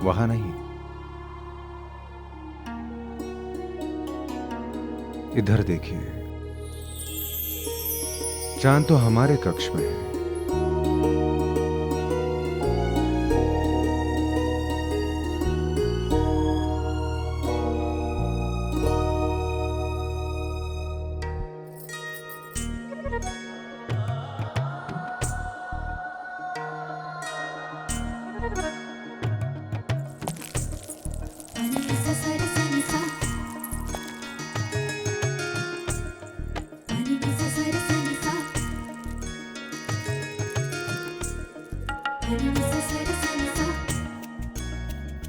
वहां नहीं, इधर देखिए, चांद तो हमारे कक्ष में है।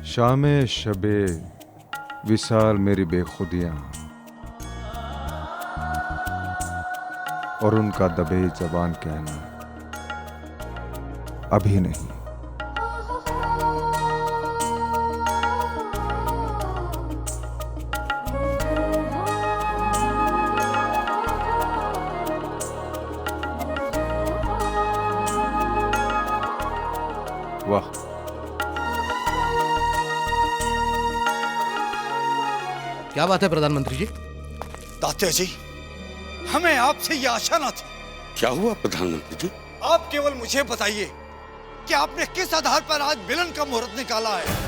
शामे शबे विसाल मेरी बेखुदियां और उनका दबे जबान कहना अभी नहीं। वाह, क्या बात है प्रधानमंत्री जी? तात्या जी, हमें आपसे यह आशा न थी। क्या हुआ प्रधानमंत्री जी? आप केवल मुझे बताइए कि आपने किस आधार पर आज मिलन का मुहूर्त निकाला है।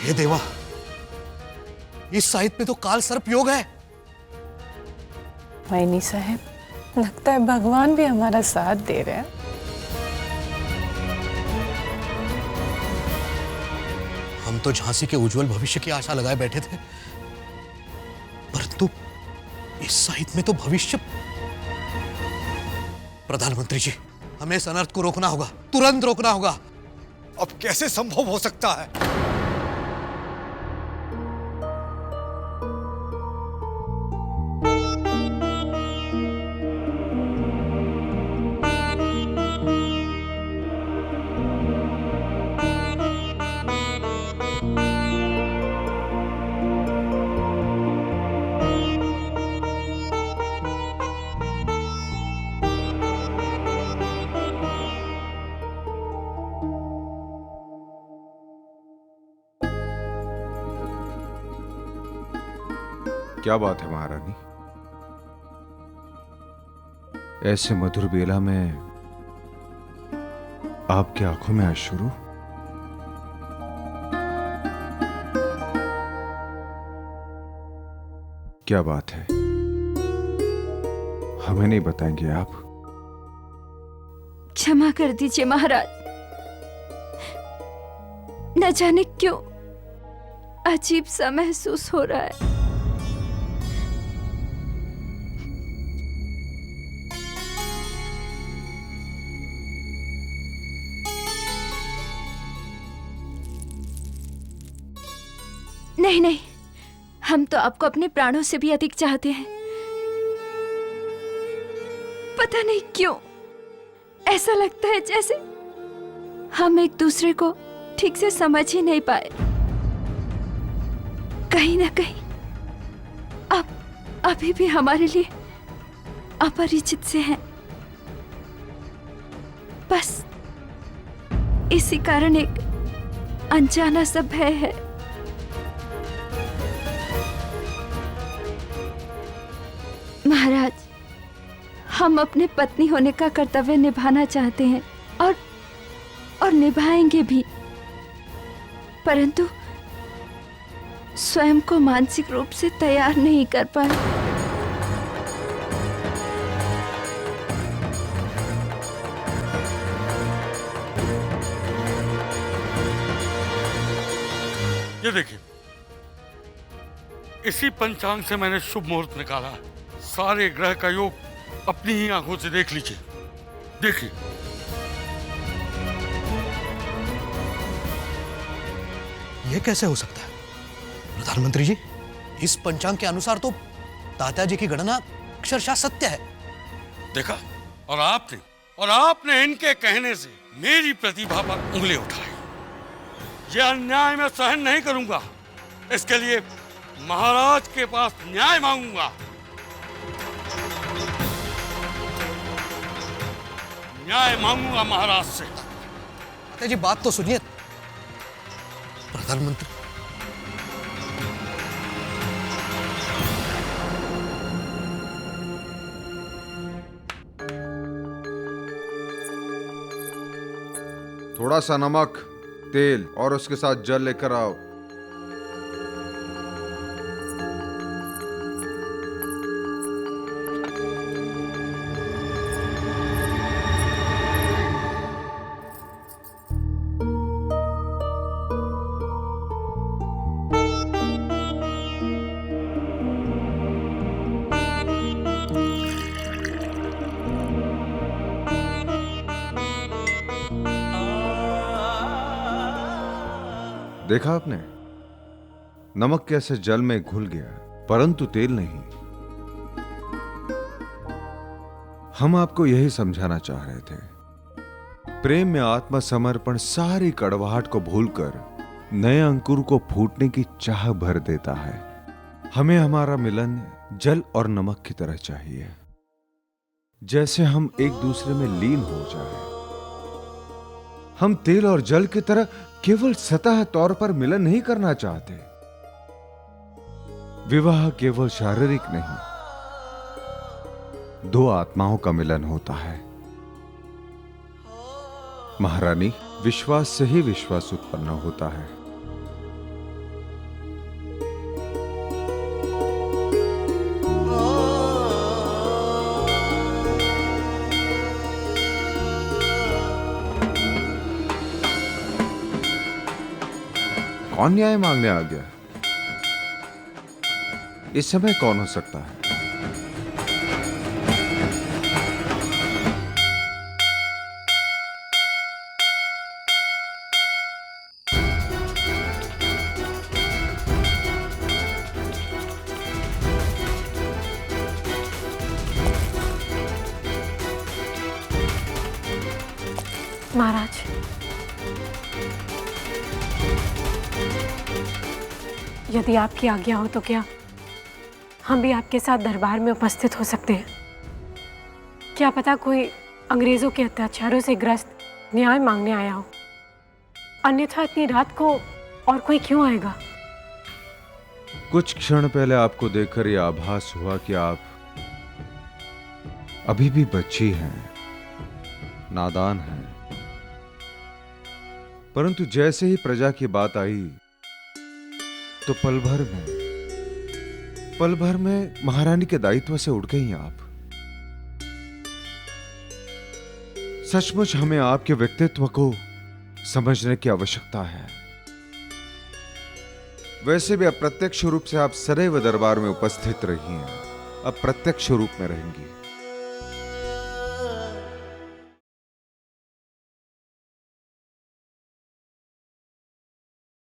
हे देवा, इस साहित्य में तो काल सर्प योग है। मैनी साहब, लगता है भगवान भी हमारा साथ दे रहे हैं। हम तो झांसी के उज्जवल भविष्य की आशा लगाए बैठे थे, परंतु इस साहित्य में तो भविष्य। प्रधानमंत्री जी, हमें इस अनर्थ को रोकना होगा, तुरंत रोकना होगा। अब कैसे संभव हो सकता है? क्या बात है महारानी? ऐसे मधुर बेला में आपकी आंखों में अश्रु? क्या बात है, हमें नहीं बताएंगे आप? क्षमा कर दीजिए महाराज, न जाने क्यों अजीब सा महसूस हो रहा है। नहीं नहीं, हम तो आपको अपने प्राणों से भी अधिक चाहते हैं। पता नहीं क्यों ऐसा लगता है जैसे हम एक दूसरे को ठीक से समझ ही नहीं पाए। कहीं ना कहीं आप अभी भी हमारे लिए अपरिचित से हैं। इसी कारण एक अनजाना सा भय है। महाराज, हम अपने पत्नी होने का कर्तव्य निभाना चाहते हैं और निभाएंगे भी, परंतु स्वयं को मानसिक रूप से तैयार नहीं कर पाए। ये देखिए, इसी पंचांग से मैंने शुभ मुहूर्त निकाला। सारे ग्रह का योग अपनी ही आंखों से देख लीजिए। देखिए, यह कैसे हो सकता है प्रधानमंत्री जी? इस पंचांग के अनुसार तो तात्याजी की गणना अक्षरशः सत्य है। देखा? और आपने इनके कहने से मेरी प्रतिभा पर उंगली उठाई। यह अन्याय मैं सहन नहीं करूंगा। इसके लिए महाराज के पास न्याय मांगूंगा। न्याय मांगूंगा महाराज से। तात्याजी, बात तो सुनिए। प्रधानमंत्री, थोड़ा सा नमक, तेल और उसके साथ जल लेकर आओ। देखा आपने, नमक कैसे जल में घुल गया, परंतु तेल नहीं। हम आपको यही समझाना चाह रहे थे। प्रेम में आत्मसमर्पण सारी कड़वाहट को भूलकर नए अंकुर को फूटने की चाह भर देता है। हमें हमारा मिलन जल और नमक की तरह चाहिए, जैसे हम एक दूसरे में लीन हो जाए। हम तेल और जल की तरह केवल सतह तौर पर मिलन नहीं करना चाहते। विवाह केवल शारीरिक नहीं, दो आत्माओं का मिलन होता है। महारानी, विश्वास से ही विश्वास उत्पन्न होता है। कौन न्याय मांगने आ गया? इस समय कौन हो सकता है? महाराज, यदि आपकी आज्ञा हो तो क्या हम भी आपके साथ दरबार में उपस्थित हो सकते हैं? क्या पता कोई अंग्रेजों के अत्याचारों से ग्रस्त न्याय मांगने आया हो, अन्यथा इतनी रात को और कोई क्यों आएगा? कुछ क्षण पहले आपको देखकर यह आभास हुआ कि आप अभी भी बच्ची हैं, नादान हैं। परंतु जैसे ही प्रजा की बात आई तो पल भर में महारानी के दायित्व से उठ गई आप। सचमुच हमें आपके व्यक्तित्व को समझने की आवश्यकता है। वैसे भी अप्रत्यक्ष रूप से आप सदैव दरबार में उपस्थित रही हैं, अब प्रत्यक्ष रूप में रहेंगी।